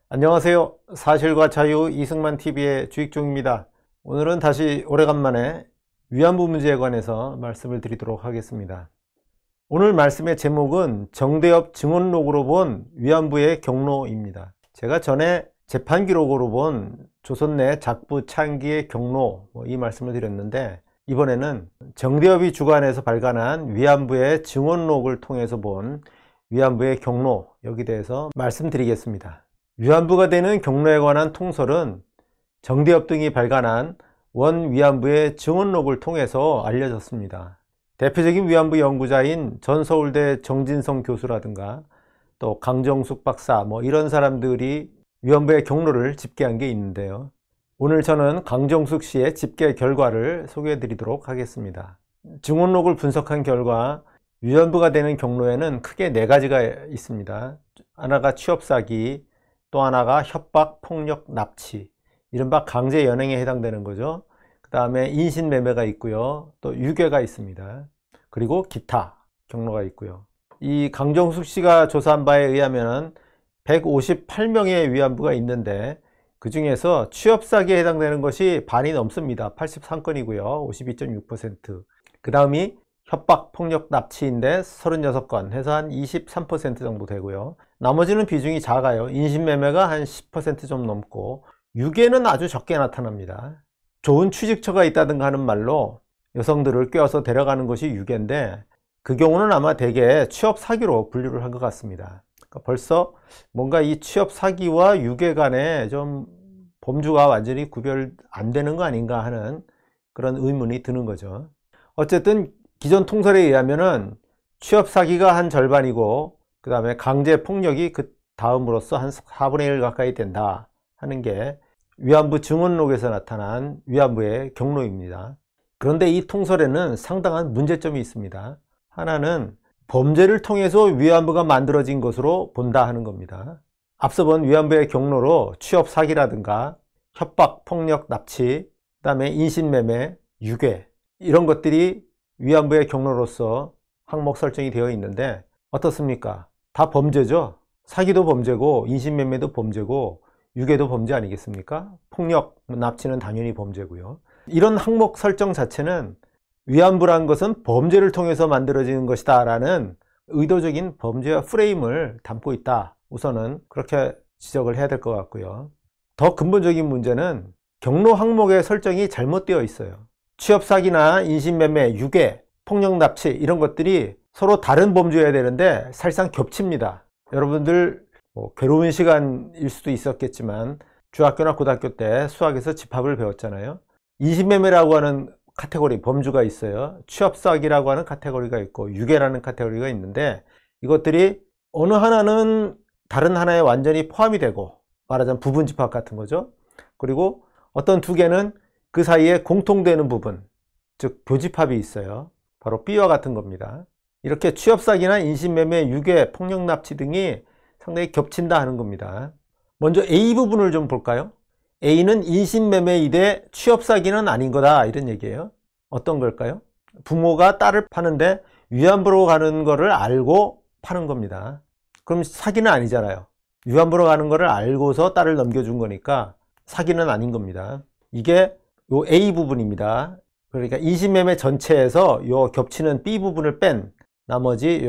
안녕하세요. 사실과 자유 이승만TV의 주익종입니다. 오늘은 다시 오래간만에 위안부 문제에 관해서 말씀을 드리도록 하겠습니다. 오늘 말씀의 제목은 정대협 증언록으로 본 위안부의 경로입니다. 제가 전에 재판 기록으로 본 조선 내 작부 창기의 경로 이 말씀을 드렸는데, 이번에는 정대협이 주관해서 발간한 위안부의 증언록을 통해서 본 위안부의 경로, 여기 대해서 말씀드리겠습니다. 위안부가 되는 경로에 관한 통설은 정대협 등이 발간한 원 위안부의 증언록을 통해서 알려졌습니다. 대표적인 위안부 연구자인 전 서울대 정진성 교수라든가 또 강정숙 박사 이런 사람들이 위안부의 경로를 집계한 게 있는데요. 오늘 저는 강정숙 씨의 집계 결과를 소개해 드리도록 하겠습니다. 증언록을 분석한 결과 위안부가 되는 경로에는 크게 4가지가 있습니다. 하나가 취업사기, 또 하나가 협박, 폭력, 납치, 이른바 강제 연행에 해당되는 거죠. 그 다음에 인신매매가 있고요. 또 유괴가 있습니다. 그리고 기타 경로가 있고요. 이 강정숙 씨가 조사한 바에 의하면 158명의 위안부가 있는데, 그 중에서 취업사기에 해당되는 것이 반이 넘습니다. 83건이고요. 52.6%. 그 다음이 협박, 폭력, 납치인데 36건 해서 한 23% 정도 되고요. 나머지는 비중이 작아요. 인신매매가 한 10% 좀 넘고, 유괴는 아주 적게 나타납니다. 좋은 취직처가 있다든가 하는 말로 여성들을 꿰어서 데려가는 것이 유괴인데, 그 경우는 아마 대개 취업 사기로 분류를 한 것 같습니다. 그러니까 벌써 뭔가 이 취업 사기와 유괴 간에 좀 범주가 완전히 구별 안 되는 거 아닌가 하는 그런 의문이 드는 거죠. 어쨌든 기존 통설에 의하면은 취업 사기가 한 절반이고, 그 다음에 강제 폭력이 그 다음으로서 한 4분의 1 가까이 된다 하는 게 위안부 증언록에서 나타난 위안부의 경로입니다. 그런데 이 통설에는 상당한 문제점이 있습니다. 하나는 범죄를 통해서 위안부가 만들어진 것으로 본다 하는 겁니다. 앞서 본 위안부의 경로로 취업 사기라든가 협박, 폭력, 납치, 그 다음에 인신매매, 유괴, 이런 것들이 위안부의 경로로서 항목 설정이 되어 있는데, 어떻습니까? 다 범죄죠. 사기도 범죄고 인신매매도 범죄고 유괴도 범죄 아니겠습니까? 폭력, 납치는 당연히 범죄고요. 이런 항목 설정 자체는 위안부란 것은 범죄를 통해서 만들어지는 것이다 라는 의도적인 범죄와 프레임을 담고 있다, 우선은 그렇게 지적을 해야 될 것 같고요. 더 근본적인 문제는 경로 항목의 설정이 잘못되어 있어요. 취업사기나 인신매매, 유괴, 폭력, 납치 이런 것들이 서로 다른 범죄여야 되는데 사실상 겹칩니다. 여러분들 괴로운 시간일 수도 있었겠지만 중학교나 고등학교 때 수학에서 집합을 배웠잖아요. 인신매매라고 하는 카테고리, 범주가 있어요. 취업사기라고 하는 카테고리가 있고 유괴라는 카테고리가 있는데, 이것들이 어느 하나는 다른 하나에 완전히 포함이 되고, 말하자면 부분집합 같은 거죠. 그리고 어떤 두 개는 그 사이에 공통되는 부분, 즉 교집합이 있어요. 바로 B와 같은 겁니다. 이렇게 취업사기나 인신매매, 유괴, 폭력, 납치 등이 상당히 겹친다 하는 겁니다. 먼저 A 부분을 좀 볼까요? A는 인신매매이되 취업사기는 아닌 거다, 이런 얘기예요. 어떤 걸까요? 부모가 딸을 파는데 위안부로 가는 거를 알고 파는 겁니다. 그럼 사기는 아니잖아요. 위안부로 가는 거를 알고서 딸을 넘겨준 거니까 사기는 아닌 겁니다. 이게 요 A 부분입니다. 그러니까 인신매매 전체에서 요 겹치는 B 부분을 뺀 나머지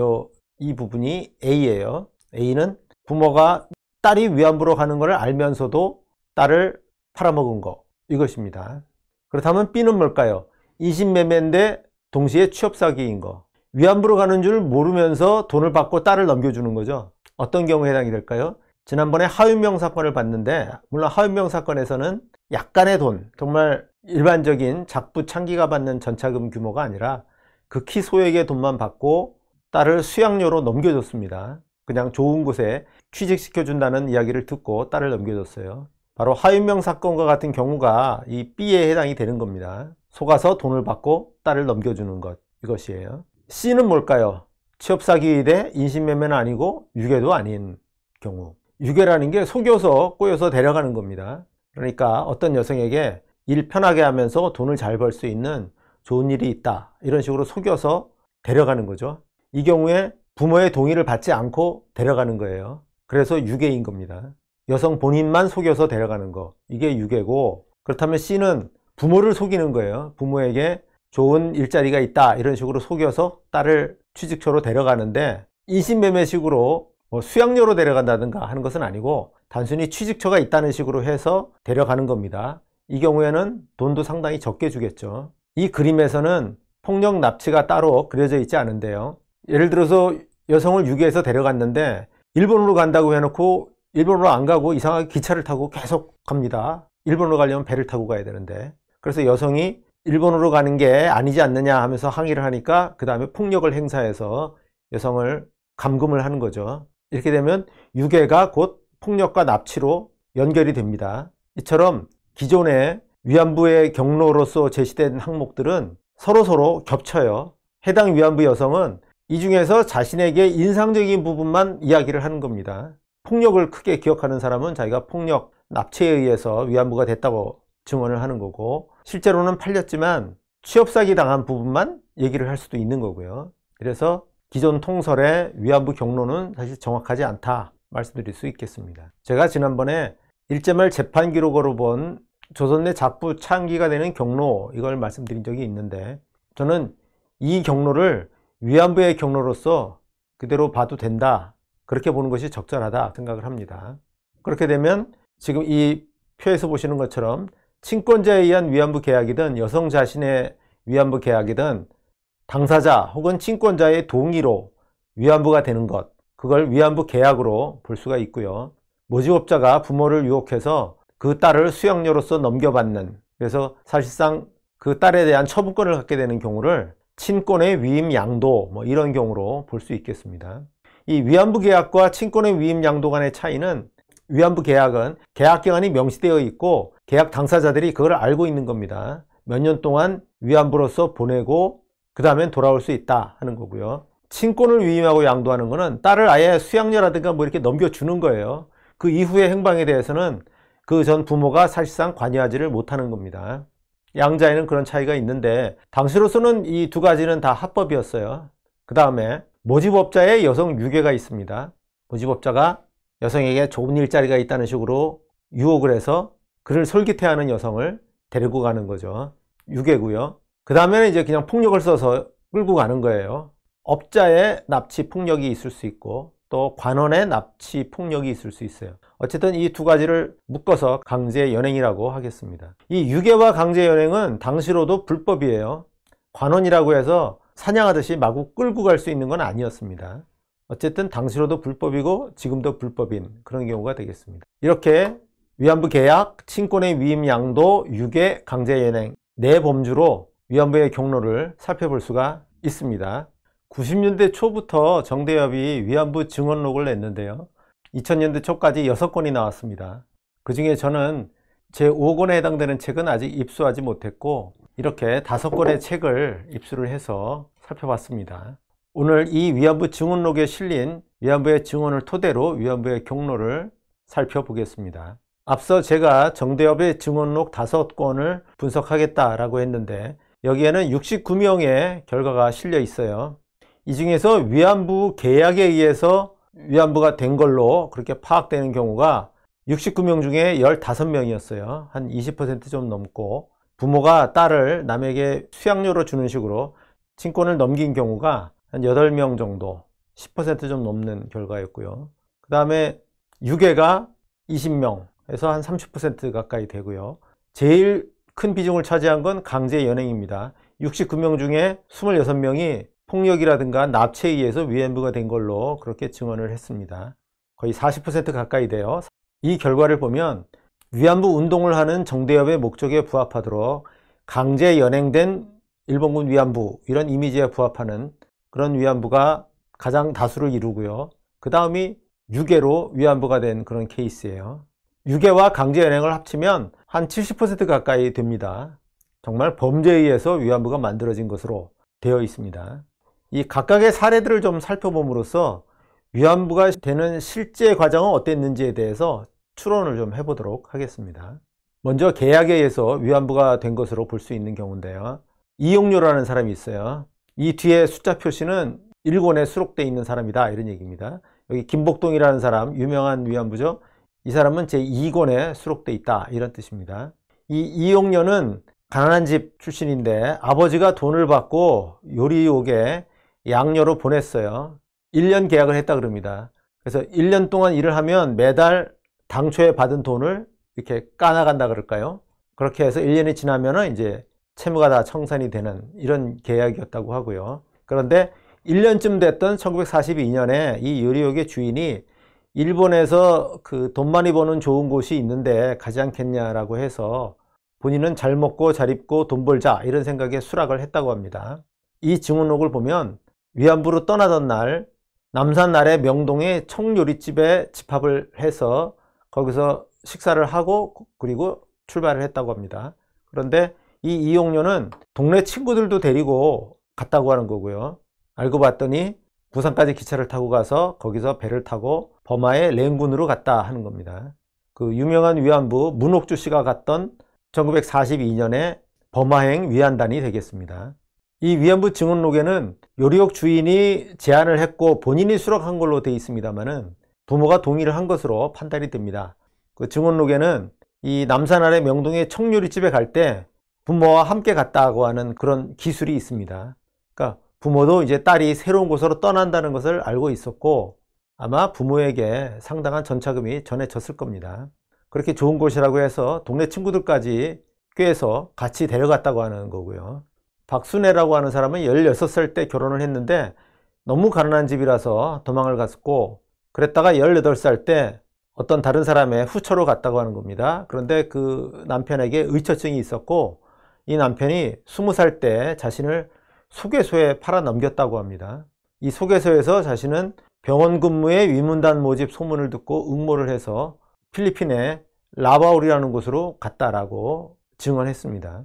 이 부분이 A예요. A는 부모가 딸이 위안부로 가는 것을 알면서도 딸을 팔아먹은 거, 이것입니다. 그렇다면 B는 뭘까요? 인신매매인데 동시에 취업사기인 거. 위안부로 가는 줄 모르면서 돈을 받고 딸을 넘겨주는 거죠. 어떤 경우에 해당이 될까요? 지난번에 하윤명 사건을 봤는데, 물론 하윤명 사건에서는 약간의 돈, 정말 일반적인 작부 창기가 받는 전차금 규모가 아니라 극히 소액의 돈만 받고 딸을 수양료로 넘겨줬습니다. 그냥 좋은 곳에 취직시켜준다는 이야기를 듣고 딸을 넘겨줬어요. 바로 하윤명 사건과 같은 경우가 이 B에 해당이 되는 겁니다. 속아서 돈을 받고 딸을 넘겨주는 것, 이것이에요. C는 뭘까요? 취업사기이되 인신매매는 아니고 유괴도 아닌 경우. 유괴라는 게 속여서 꼬여서 데려가는 겁니다. 그러니까 어떤 여성에게 일 편하게 하면서 돈을 잘 벌 수 있는 좋은 일이 있다, 이런 식으로 속여서 데려가는 거죠. 이 경우에 부모의 동의를 받지 않고 데려가는 거예요. 그래서 유괴인 겁니다. 여성 본인만 속여서 데려가는 거, 이게 유괴고, 그렇다면 C는 부모를 속이는 거예요. 부모에게 좋은 일자리가 있다 이런 식으로 속여서 딸을 취직처로 데려가는데, 인신매매식으로 수양료로 데려간다든가 하는 것은 아니고 단순히 취직처가 있다는 식으로 해서 데려가는 겁니다. 이 경우에는 돈도 상당히 적게 주겠죠. 이 그림에서는 폭력 납치가 따로 그려져 있지 않은데요, 예를 들어서 여성을 유괴해서 데려갔는데 일본으로 간다고 해놓고 일본으로 안 가고 이상하게 기차를 타고 계속 갑니다. 일본으로 가려면 배를 타고 가야 되는데, 그래서 여성이 일본으로 가는 게 아니지 않느냐 하면서 항의를 하니까 그 다음에 폭력을 행사해서 여성을 감금을 하는 거죠. 이렇게 되면 유괴가 곧 폭력과 납치로 연결이 됩니다. 이처럼 기존의 위안부의 경로로서 제시된 항목들은 서로 겹쳐요. 해당 위안부 여성은 이 중에서 자신에게 인상적인 부분만 이야기를 하는 겁니다. 폭력을 크게 기억하는 사람은 자기가 폭력, 납치에 의해서 위안부가 됐다고 증언을 하는 거고, 실제로는 팔렸지만 취업사기 당한 부분만 얘기를 할 수도 있는 거고요. 그래서 기존 통설의 위안부 경로는 사실 정확하지 않다 말씀드릴 수 있겠습니다. 제가 지난번에 일제말 재판 기록으로 본 조선 내 작부 창기가 되는 경로, 이걸 말씀드린 적이 있는데, 저는 이 경로를 위안부의 경로로서 그대로 봐도 된다, 그렇게 보는 것이 적절하다 생각을 합니다. 그렇게 되면 지금 이 표에서 보시는 것처럼 친권자에 의한 위안부 계약이든 여성 자신의 위안부 계약이든 당사자 혹은 친권자의 동의로 위안부가 되는 것, 그걸 위안부 계약으로 볼 수가 있고요. 모집업자가 부모를 유혹해서 그 딸을 수양료로서 넘겨받는, 그래서 사실상 그 딸에 대한 처분권을 갖게 되는 경우를 친권의 위임 양도, 이런 경우로 볼 수 있겠습니다. 이 위안부 계약과 친권의 위임 양도 간의 차이는, 위안부 계약은 계약 기간이 명시되어 있고 계약 당사자들이 그걸 알고 있는 겁니다. 몇 년 동안 위안부로서 보내고 그 다음엔 돌아올 수 있다 하는 거고요. 친권을 위임하고 양도하는 거는 딸을 아예 수양료라든가 이렇게 넘겨주는 거예요. 그 이후의 행방에 대해서는 그 전 부모가 사실상 관여하지를 못하는 겁니다. 양자에는 그런 차이가 있는데, 당시로서는 이 두 가지는 다 합법이었어요. 그 다음에 모집업자의 여성 유괴가 있습니다. 모집업자가 여성에게 좋은 일자리가 있다는 식으로 유혹을 해서 그를 솔깃해하는 여성을 데리고 가는 거죠. 유괴고요. 그 다음에는 이제 그냥 폭력을 써서 끌고 가는 거예요. 업자의 납치 폭력이 있을 수 있고 또 관원의 납치 폭력이 있을 수 있어요. 어쨌든 이 두 가지를 묶어서 강제 연행이라고 하겠습니다. 이 유괴와 강제 연행은 당시로도 불법이에요. 관원이라고 해서 사냥하듯이 마구 끌고 갈 수 있는 건 아니었습니다. 어쨌든 당시로도 불법이고 지금도 불법인 그런 경우가 되겠습니다. 이렇게 위안부 계약, 친권의 위임 양도, 유괴, 강제 연행 네 범주로 위안부의 경로를 살펴볼 수가 있습니다. 90년대 초부터 정대협이 위안부 증언록을 냈는데요, 2000년대 초까지 6권이 나왔습니다. 그 중에 저는 제 5권에 해당되는 책은 아직 입수하지 못했고 이렇게 5권의 책을 입수를 해서 살펴봤습니다. 오늘 이 위안부 증언록에 실린 위안부의 증언을 토대로 위안부의 경로를 살펴보겠습니다. 앞서 제가 정대협의 증언록 5권을 분석하겠다라고 했는데 여기에는 69명의 결과가 실려 있어요. 이 중에서 위안부 계약에 의해서 위안부가 된 걸로 그렇게 파악되는 경우가 69명 중에 15명이었어요. 한 20% 좀 넘고, 부모가 딸을 남에게 수양료로 주는 식으로 친권을 넘긴 경우가 한 8명 정도, 10% 좀 넘는 결과였고요. 그 다음에 유괴가 20명에서 한 30% 가까이 되고요. 제일 큰 비중을 차지한 건 강제 연행입니다. 69명 중에 26명이 폭력이라든가 납치에 의해서 위안부가 된 걸로 그렇게 증언을 했습니다. 거의 40% 가까이 돼요. 이 결과를 보면 위안부 운동을 하는 정대협의 목적에 부합하도록 강제 연행된 일본군 위안부, 이런 이미지에 부합하는 그런 위안부가 가장 다수를 이루고요. 그 다음이 유괴로 위안부가 된 그런 케이스예요. 유괴와 강제 연행을 합치면 한 70% 가까이 됩니다. 정말 범죄에 의해서 위안부가 만들어진 것으로 되어 있습니다. 이 각각의 사례들을 좀 살펴봄으로써 위안부가 되는 실제 과정은 어땠는지에 대해서 추론을 좀 해보도록 하겠습니다. 먼저 계약에 의해서 위안부가 된 것으로 볼 수 있는 경우인데요, 이용료라는 사람이 있어요. 이 뒤에 숫자 표시는 일본에 수록되어 있는 사람이다, 이런 얘기입니다. 여기 김복동이라는 사람, 유명한 위안부죠. 이 사람은 제2권에 수록되어 있다, 이런 뜻입니다. 이 이용녀는 가난한 집 출신인데 아버지가 돈을 받고 요리옥에 양녀로 보냈어요. 1년 계약을 했다 그럽니다. 그래서 1년 동안 일을 하면 매달 당초에 받은 돈을 이렇게 까나간다 그럴까요? 그렇게 해서 1년이 지나면은 이제 채무가 다 청산이 되는 이런 계약이었다고 하고요. 그런데 1년쯤 됐던 1942년에 이 요리옥의 주인이 일본에서 그 돈 많이 버는 좋은 곳이 있는데 가지 않겠냐라고 해서 본인은 잘 먹고 잘 입고 돈 벌자 이런 생각에 수락을 했다고 합니다. 이 증언록을 보면 위안부로 떠나던 날 남산 아래 명동의 청요리집에 집합을 해서 거기서 식사를 하고 그리고 출발을 했다고 합니다. 그런데 이 이용료는 동네 친구들도 데리고 갔다고 하는 거고요. 알고 봤더니 부산까지 기차를 타고 가서 거기서 배를 타고 버마의 랭군으로 갔다 하는 겁니다. 그 유명한 위안부 문옥주 씨가 갔던 1942년에 버마행 위안단이 되겠습니다. 이 위안부 증언록에는 요리옥 주인이 제안을 했고 본인이 수락한 걸로 되어 있습니다만은 부모가 동의를 한 것으로 판단이 됩니다. 그 증언록에는 이 남산 아래 명동의 청요리집에 갈 때 부모와 함께 갔다고 하는 그런 기술이 있습니다. 그러니까 부모도 이제 딸이 새로운 곳으로 떠난다는 것을 알고 있었고 아마 부모에게 상당한 전차금이 전해졌을 겁니다. 그렇게 좋은 곳이라고 해서 동네 친구들까지 꾀해서 같이 데려갔다고 하는 거고요. 박순애라고 하는 사람은 16살 때 결혼을 했는데 너무 가난한 집이라서 도망을 갔고 그랬다가 18살 때 어떤 다른 사람의 후처로 갔다고 하는 겁니다. 그런데 그 남편에게 의처증이 있었고 이 남편이 20살 때 자신을 소개소에 팔아 넘겼다고 합니다. 이 소개소에서 자신은 병원 근무에 위문단 모집 소문을 듣고 응모를 해서 필리핀의 라바울이라는 곳으로 갔다라고 증언했습니다.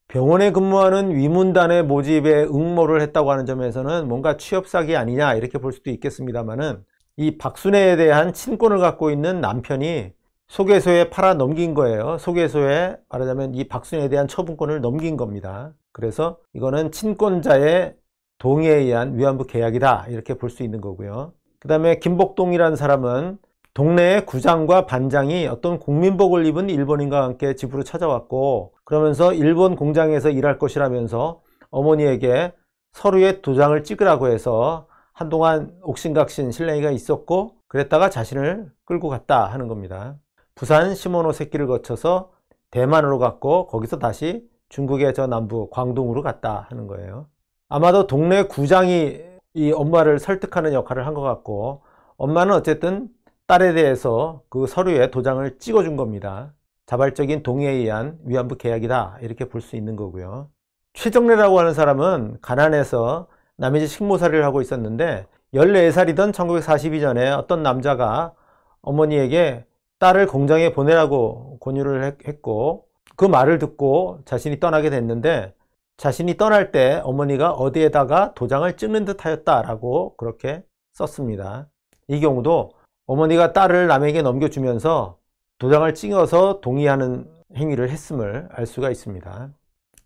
병원에 근무하는 위문단의 모집에 응모를 했다고 하는 점에서는 뭔가 취업 사기 아니냐 이렇게 볼 수도 있겠습니다만은 이 박순애에 대한 친권을 갖고 있는 남편이 소개소에 팔아 넘긴 거예요. 소개소에 말하자면 이 박순애에 대한 처분권을 넘긴 겁니다. 그래서 이거는 친권자의 동의에 의한 위안부 계약이다 이렇게 볼 수 있는 거고요. 그 다음에 김복동이라는 사람은 동네의 구장과 반장이 어떤 국민복을 입은 일본인과 함께 집으로 찾아왔고 그러면서 일본 공장에서 일할 것이라면서 어머니에게 서류에 도장을 찍으라고 해서 한동안 옥신각신 실랑이가 있었고 그랬다가 자신을 끌고 갔다 하는 겁니다. 부산 시모노세키를 거쳐서 대만으로 갔고 거기서 다시 중국의 저 남부 광둥으로 갔다 하는 거예요. 아마도 동네 구장이 이 엄마를 설득하는 역할을 한 것 같고 엄마는 어쨌든 딸에 대해서 그 서류에 도장을 찍어준 겁니다. 자발적인 동의에 의한 위안부 계약이다 이렇게 볼 수 있는 거고요. 최정래라고 하는 사람은 가난해서 남의 집 식모살이를 하고 있었는데 14살이던 1942년에 어떤 남자가 어머니에게 딸을 공장에 보내라고 권유를 했고 그 말을 듣고 자신이 떠나게 됐는데 자신이 떠날 때 어머니가 어디에다가 도장을 찍는 듯 하였다라고 그렇게 썼습니다. 이 경우도 어머니가 딸을 남에게 넘겨주면서 도장을 찍어서 동의하는 행위를 했음을 알 수가 있습니다.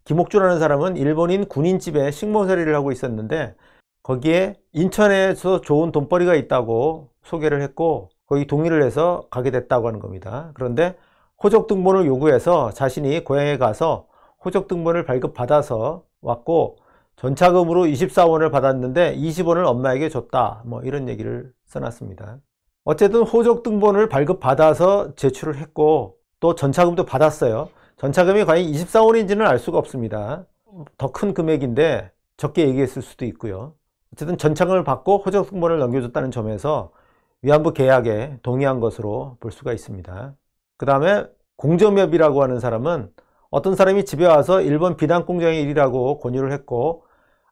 김옥주라는 사람은 일본인 군인집에 식모살이를 하고 있었는데 거기에 인천에서 좋은 돈벌이가 있다고 소개를 했고 거기 동의를 해서 가게 됐다고 하는 겁니다. 그런데 호적등본을 요구해서 자신이 고향에 가서 호적등본을 발급받아서 왔고 전차금으로 24원을 받았는데 20원을 엄마에게 줬다 뭐 이런 얘기를 써놨습니다. 어쨌든 호적등본을 발급받아서 제출을 했고 또 전차금도 받았어요. 전차금이 과연 24원인지는 알 수가 없습니다. 더 큰 금액인데 적게 얘기했을 수도 있고요. 어쨌든 전차금을 받고 호적등본을 넘겨줬다는 점에서 위안부 계약에 동의한 것으로 볼 수가 있습니다. 그 다음에 공점엽이라고 하는 사람은 어떤 사람이 집에 와서 일본 비단 공장의 일이라고 권유를 했고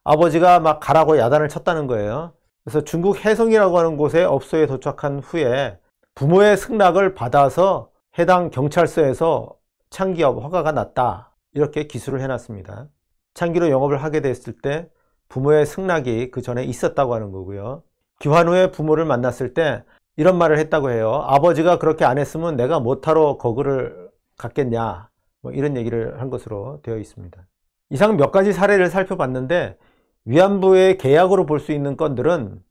아버지가 막 가라고 야단을 쳤다는 거예요. 그래서 중국 해성이라고 하는 곳에 업소에 도착한 후에 부모의 승낙을 받아서 해당 경찰서에서 창기업 허가가 났다 이렇게 기술을 해놨습니다. 창기로 영업을 하게 됐을 때 부모의 승낙이 그 전에 있었다고 하는 거고요. 귀환 후에 부모를 만났을 때 이런 말을 했다고 해요. 아버지가 그렇게 안 했으면 내가 뭐하러 거그를 갔겠냐 뭐 이런 얘기를 한 것으로 되어 있습니다. 이상 몇 가지 사례를 살펴봤는데 위안부의 계약으로 볼 수 있는 건들은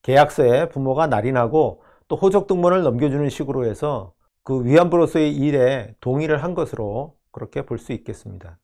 계약서에 부모가 날인하고 또 호적등본을 넘겨주는 식으로 해서 그 위안부로서의 일에 동의를 한 것으로 그렇게 볼 수 있겠습니다.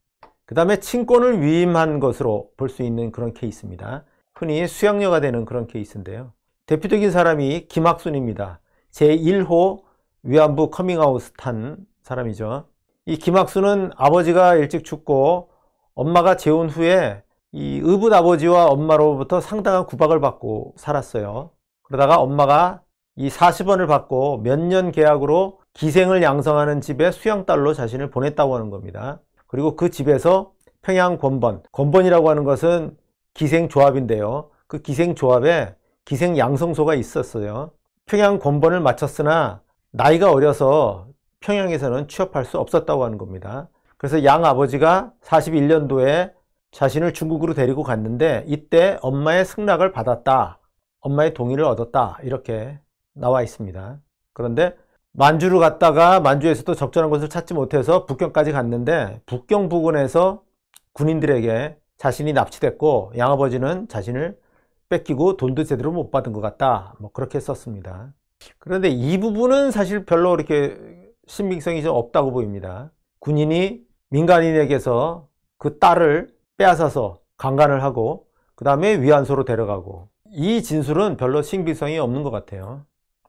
그 다음에 친권을 위임한 것으로 볼 수 있는 그런 케이스입니다. 흔히 수양녀가 되는 그런 케이스인데요. 대표적인 사람이 김학순입니다. 제1호 위안부 커밍아웃 한 사람이죠. 이 김학순은 아버지가 일찍 죽고 엄마가 재혼 후에 이 의붓 아버지와 엄마로부터 상당한 구박을 받고 살았어요. 그러다가 엄마가 이 40원을 받고 몇 년 계약으로 기생을 양성하는 집에 수양딸로 자신을 보냈다고 하는 겁니다. 그리고 그 집에서 평양 권번, 권번이라고 하는 것은 기생조합인데요. 그 기생조합에 기생양성소가 있었어요. 평양 권번을 마쳤으나 나이가 어려서 평양에서는 취업할 수 없었다고 하는 겁니다. 그래서 양 아버지가 41년도에 자신을 중국으로 데리고 갔는데 이때 엄마의 승낙을 받았다, 엄마의 동의를 얻었다, 이렇게 나와 있습니다. 그런데 만주를 갔다가 만주에서도 적절한 것을 찾지 못해서 북경까지 갔는데 북경 부근에서 군인들에게 자신이 납치됐고 양아버지는 자신을 뺏기고 돈도 제대로 못 받은 것 같다, 뭐 그렇게 썼습니다. 그런데 이 부분은 사실 별로 이렇게 신빙성이 좀 없다고 보입니다. 군인이 민간인에게서 그 딸을 빼앗아서 강간을 하고 그 다음에 위안소로 데려가고, 이 진술은 별로 신빙성이 없는 것 같아요.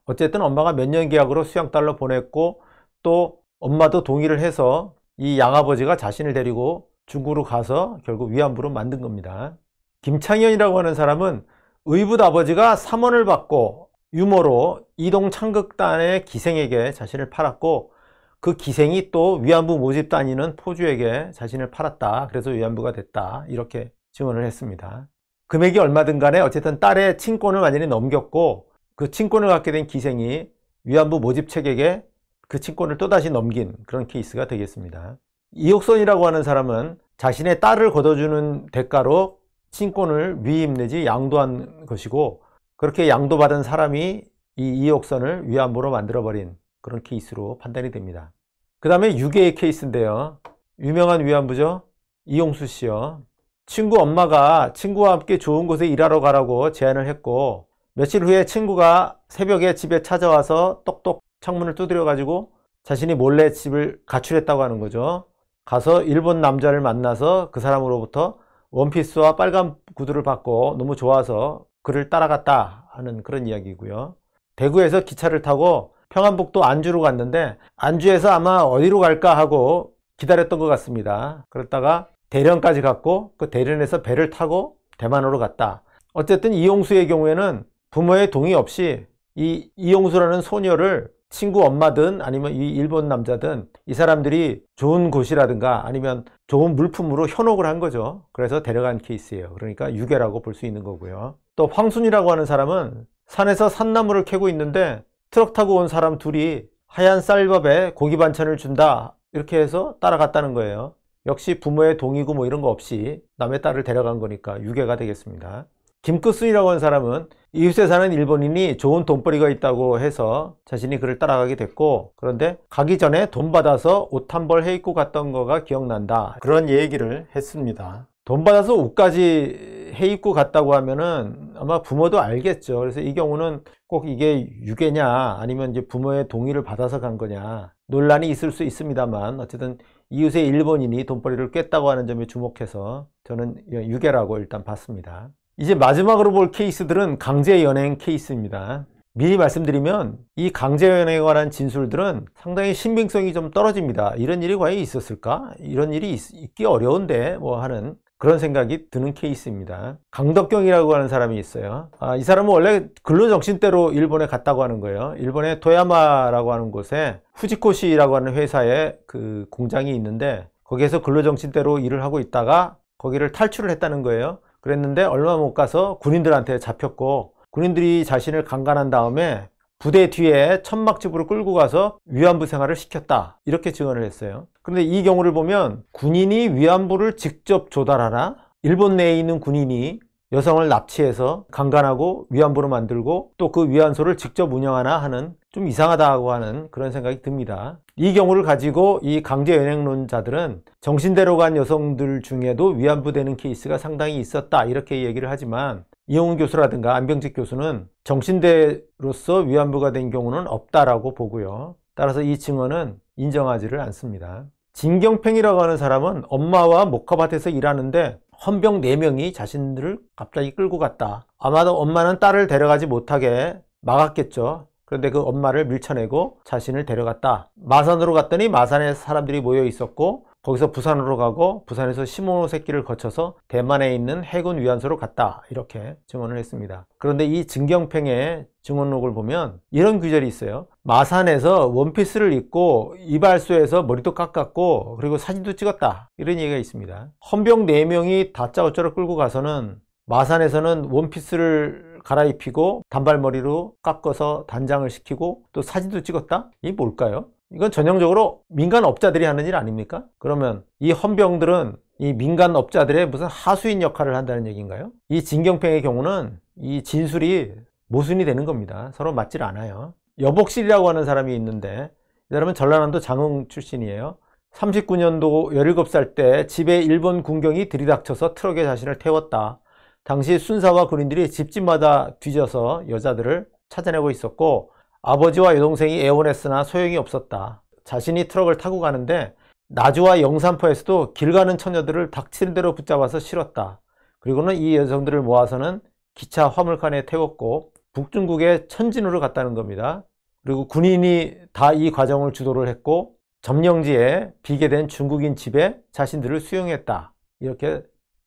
어쨌든 엄마가 몇 년 계약으로 수양딸로 보냈고 또 엄마도 동의를 해서 이 양아버지가 자신을 데리고 중국으로 가서 결국 위안부로 만든 겁니다. 김창현이라고 하는 사람은 의붓 아버지가 3원을 받고 유모로 이동 창극단의 기생에게 자신을 팔았고 그 기생이 또 위안부 모집 다니는 포주에게 자신을 팔았다, 그래서 위안부가 됐다, 이렇게 증언을 했습니다. 금액이 얼마든 간에 어쨌든 딸의 친권을 완전히 넘겼고 그 친권을 갖게 된 기생이 위안부 모집책에게 그 친권을 또다시 넘긴 그런 케이스가 되겠습니다. 이옥선이라고 하는 사람은 자신의 딸을 거둬주는 대가로 친권을 위임 내지 양도한 것이고 그렇게 양도받은 사람이 이 이옥선을 위안부로 만들어버린 그런 케이스로 판단이 됩니다. 그 다음에 유괴의 케이스인데요. 유명한 위안부죠. 이용수 씨요. 친구 엄마가 친구와 함께 좋은 곳에 일하러 가라고 제안을 했고 며칠 후에 친구가 새벽에 집에 찾아와서 똑똑 창문을 두드려 가지고 자신이 몰래 집을 가출했다고 하는 거죠. 가서 일본 남자를 만나서 그 사람으로부터 원피스와 빨간 구두를 받고 너무 좋아서 그를 따라갔다 하는 그런 이야기고요. 대구에서 기차를 타고 평안북도 안주로 갔는데 안주에서 아마 어디로 갈까 하고 기다렸던 것 같습니다. 그랬다가 대련까지 갔고 그 대련에서 배를 타고 대만으로 갔다. 어쨌든 이용수의 경우에는 부모의 동의 없이 이 이용수라는 소녀를 친구 엄마든 아니면 이 일본 남자든 이 사람들이 좋은 곳이라든가 아니면 좋은 물품으로 현혹을 한 거죠. 그래서 데려간 케이스예요. 그러니까 유괴라고 볼 수 있는 거고요. 또 황순이라고 하는 사람은 산에서 산나물을 캐고 있는데 트럭 타고 온 사람 둘이 하얀 쌀밥에 고기 반찬을 준다, 이렇게 해서 따라갔다는 거예요. 역시 부모의 동의고 뭐 이런 거 없이 남의 딸을 데려간 거니까 유괴가 되겠습니다. 김끝순이라고 하는 사람은 이웃에 사는 일본인이 좋은 돈벌이가 있다고 해서 자신이 그를 따라가게 됐고 그런데 가기 전에 돈 받아서 옷 한 벌 해입고 갔던 거가 기억난다, 그런 얘기를 했습니다. 돈 받아서 옷까지 해입고 갔다고 하면은 아마 부모도 알겠죠. 그래서 이 경우는 꼭 이게 유괴냐 아니면 이제 부모의 동의를 받아서 간 거냐 논란이 있을 수 있습니다만 어쨌든 이웃의 일본인이 돈벌이를 깼다고 하는 점에 주목해서 저는 유괴라고 일단 봤습니다. 이제 마지막으로 볼 케이스들은 강제연행 케이스입니다. 미리 말씀드리면 이 강제연행에 관한 진술들은 상당히 신빙성이 좀 떨어집니다. 이런 일이 과연 있었을까? 이런 일이 있기 어려운데 뭐 하는 그런 생각이 드는 케이스입니다. 강덕경이라고 하는 사람이 있어요. 이 사람은 원래 근로정신대로 일본에 갔다고 하는 거예요. 일본의 도야마라고 하는 곳에 후지코시라고 하는 회사에 그 공장이 있는데 거기에서 근로정신대로 일을 하고 있다가 거기를 탈출을 했다는 거예요. 그랬는데 얼마 못 가서 군인들한테 잡혔고 군인들이 자신을 강간한 다음에 부대 뒤에 천막집으로 끌고 가서 위안부 생활을 시켰다, 이렇게 증언을 했어요. 그런데 이 경우를 보면 군인이 위안부를 직접 조달하나 일본 내에 있는 군인이 여성을 납치해서 강간하고 위안부로 만들고 또 그 위안소를 직접 운영하나 하는 좀 이상하다고 하는 그런 생각이 듭니다. 이 경우를 가지고 이 강제연행론자들은 정신대로 간 여성들 중에도 위안부 되는 케이스가 상당히 있었다, 이렇게 얘기를 하지만 이용훈 교수라든가 안병직 교수는 정신대로서 위안부가 된 경우는 없다라고 보고요. 따라서 이 증언은 인정하지를 않습니다. 진경팽이라고 하는 사람은 엄마와 목화밭에서 일하는데 헌병 4명이 자신들을 갑자기 끌고 갔다. 아마도 엄마는 딸을 데려가지 못하게 막았겠죠. 그런데 그 엄마를 밀쳐내고 자신을 데려갔다. 마산으로 갔더니 마산에 사람들이 모여 있었고 거기서 부산으로 가고 부산에서 시모노세키를 거쳐서 대만에 있는 해군 위안소로 갔다. 이렇게 증언을 했습니다. 그런데 이 진경팽의 증언록을 보면 이런 구절이 있어요. 마산에서 원피스를 입고 이발소에서 머리도 깎았고 그리고 사진도 찍었다. 이런 얘기가 있습니다. 헌병 4명이 다짜고짜로 끌고 가서는 마산에서는 원피스를 갈아입히고 단발머리로 깎아서 단장을 시키고 또 사진도 찍었다? 이게 뭘까요? 이건 전형적으로 민간업자들이 하는 일 아닙니까? 그러면 이 헌병들은 이 민간업자들의 무슨 하수인 역할을 한다는 얘기인가요? 이 진경팽의 경우는 이 진술이 모순이 되는 겁니다. 서로 맞질 않아요. 여복실이라고 하는 사람이 있는데 이 사람은 전라남도 장흥 출신이에요. 39년도 17살 때 집에 일본 군경이 들이닥쳐서 트럭에 자신을 태웠다. 당시 순사와 군인들이 집집마다 뒤져서 여자들을 찾아내고 있었고 아버지와 여동생이 애원했으나 소용이 없었다. 자신이 트럭을 타고 가는데 나주와 영산포에서도 길 가는 처녀들을 닥치는 대로 붙잡아서 실었다. 그리고는 이 여성들을 모아서는 기차 화물칸에 태웠고 북중국의 천진으로 갔다는 겁니다. 그리고 군인이 다 이 과정을 주도를 했고 점령지에 비게 된 중국인 집에 자신들을 수용했다. 이렇게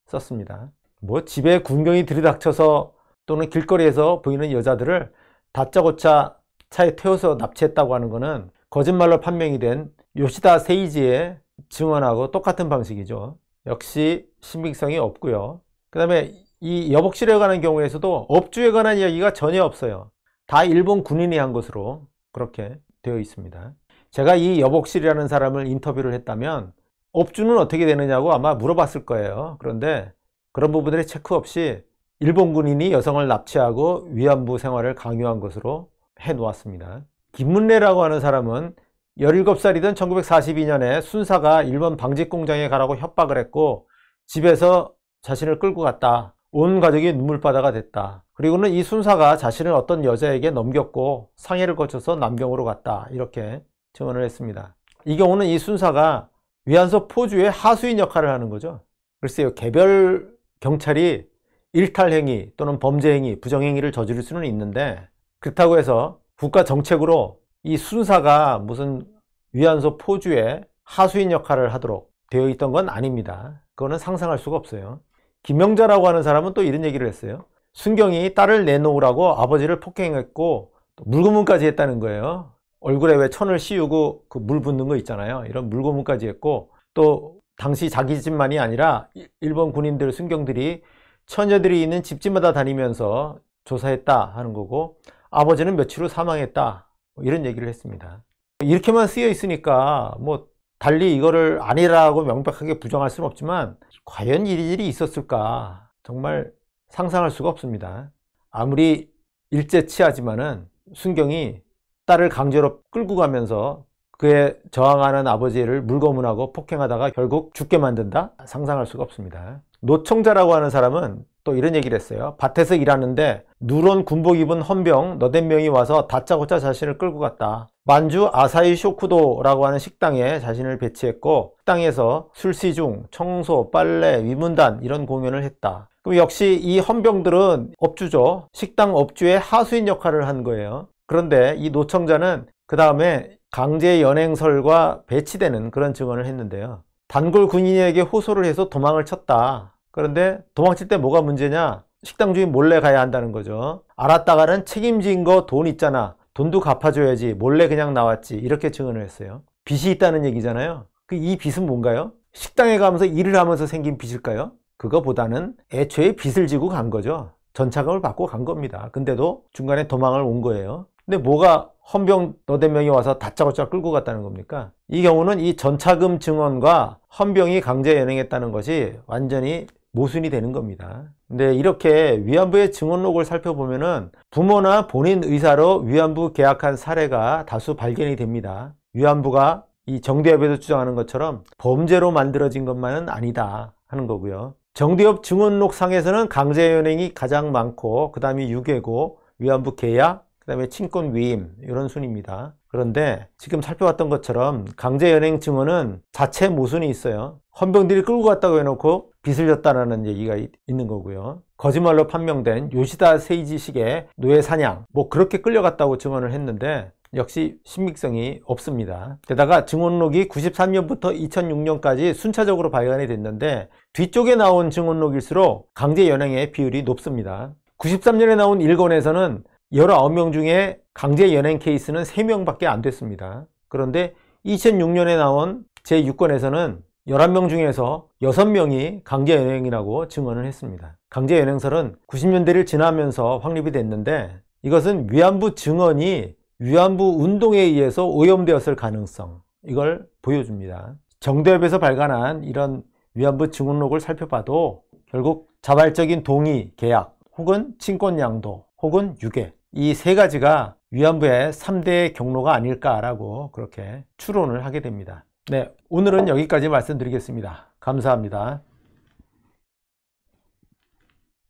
썼습니다. 뭐 집에 군경이 들이닥쳐서 또는 길거리에서 보이는 여자들을 다짜고짜 차에 태워서 납치했다고 하는 것은 거짓말로 판명이 된 요시다 세이지의 증언하고 똑같은 방식이죠. 역시 신빙성이 없고요. 그 다음에 이 여복실에 관한 경우에서도 업주에 관한 이야기가 전혀 없어요. 다 일본 군인이 한 것으로 그렇게 되어 있습니다. 제가 이 여복실이라는 사람을 인터뷰를 했다면 업주는 어떻게 되느냐고 아마 물어봤을 거예요. 그런데 그런 부분들이 체크 없이 일본 군인이 여성을 납치하고 위안부 생활을 강요한 것으로 해 놓았습니다. 김문래라고 하는 사람은 17살이던 1942년에 순사가 일본 방직 공장에 가라고 협박을 했고 집에서 자신을 끌고 갔다. 온 가족이 눈물바다가 됐다. 그리고는 이 순사가 자신을 어떤 여자에게 넘겼고 상해를 거쳐서 남경으로 갔다. 이렇게 증언을 했습니다. 이 경우는 이 순사가 위안소 포주의 하수인 역할을 하는 거죠. 글쎄요, 개별 경찰이 일탈행위 또는 범죄행위, 부정행위를 저지를 수는 있는데 그렇다고 해서 국가 정책으로 이 순사가 무슨 위안소 포주의 하수인 역할을 하도록 되어 있던 건 아닙니다. 그거는 상상할 수가 없어요. 김영자라고 하는 사람은 또 이런 얘기를 했어요. 순경이 딸을 내놓으라고 아버지를 폭행했고 물고문까지 했다는 거예요. 얼굴에 왜 천을 씌우고 그 물 붓는 거 있잖아요. 이런 물고문까지 했고 또 당시 자기 집만이 아니라 일본 군인들, 순경들이 처녀들이 있는 집집마다 다니면서 조사했다 하는 거고 아버지는 며칠 후 사망했다 이런 얘기를 했습니다. 이렇게만 쓰여 있으니까 뭐 달리 이거를 아니라고 명백하게 부정할 수는 없지만 과연 이런 일이 있었을까 정말 상상할 수가 없습니다. 아무리 일제치하지만은 순경이 딸을 강제로 끌고 가면서 그에 저항하는 아버지를 물고문하고 폭행하다가 결국 죽게 만든다? 상상할 수가 없습니다. 노청자라고 하는 사람은 또 이런 얘기를 했어요. 밭에서 일하는데 누런 군복 입은 헌병 너댓 명이 와서 다짜고짜 자신을 끌고 갔다. 만주 아사히 쇼쿠도라고 하는 식당에 자신을 배치했고 식당에서 술시중, 청소, 빨래, 위문단 이런 공연을 했다. 그럼 역시 이 헌병들은 업주죠. 식당 업주의 하수인 역할을 한 거예요. 그런데 이 노청자는 그 다음에 강제 연행설과 배치되는 그런 증언을 했는데요. 단골 군인에게 호소를 해서 도망을 쳤다. 그런데 도망칠 때 뭐가 문제냐? 식당 주인 몰래 가야 한다는 거죠. 알았다가는 책임진 거 돈 있잖아. 돈도 갚아줘야지. 몰래 그냥 나왔지. 이렇게 증언을 했어요. 빚이 있다는 얘기잖아요. 이 빚은 뭔가요? 식당에 가면서 일을 하면서 생긴 빚일까요? 그거보다는 애초에 빚을 지고 간 거죠. 전차금을 받고 간 겁니다. 근데도 중간에 도망을 온 거예요. 근데 뭐가 헌병 너댓 명이 와서 다짜고짜 끌고 갔다는 겁니까? 이 경우는 이 전차금 증언과 헌병이 강제 연행했다는 것이 완전히 모순이 되는 겁니다. 근데 이렇게 위안부의 증언록을 살펴보면은 부모나 본인 의사로 위안부 계약한 사례가 다수 발견이 됩니다. 위안부가 이 정대협에서 주장하는 것처럼 범죄로 만들어진 것만은 아니다 하는 거고요. 정대협 증언록 상에서는 강제 연행이 가장 많고 그 다음이 유괴고 위안부 계약, 그 다음에 친권 위임 이런 순입니다. 그런데 지금 살펴봤던 것처럼 강제연행 증언은 자체 모순이 있어요. 헌병들이 끌고 갔다고 해놓고 빚을 졌다라는 얘기가 있는 거고요. 거짓말로 판명된 요시다 세이지식의 노예 사냥, 뭐 그렇게 끌려갔다고 증언을 했는데 역시 신빙성이 없습니다. 게다가 증언록이 93년부터 2006년까지 순차적으로 발간이 됐는데 뒤쪽에 나온 증언록일수록 강제 연행의 비율이 높습니다. 93년에 나온 1권에서는 19명 중에 강제 연행 케이스는 3명밖에 안 됐습니다. 그런데 2006년에 나온 제6권에서는 11명 중에서 6명이 강제 연행이라고 증언을 했습니다. 강제 연행설은 90년대를 지나면서 확립이 됐는데 이것은 위안부 증언이 위안부 운동에 의해서 오염되었을 가능성, 이걸 보여줍니다. 정대협에서 발간한 이런 위안부 증언록을 살펴봐도 결국 자발적인 동의, 계약, 혹은 친권 양도, 혹은 유괴, 이 세 가지가 위안부의 3대 경로가 아닐까라고 그렇게 추론을 하게 됩니다. 네, 오늘은 여기까지 말씀드리겠습니다. 감사합니다.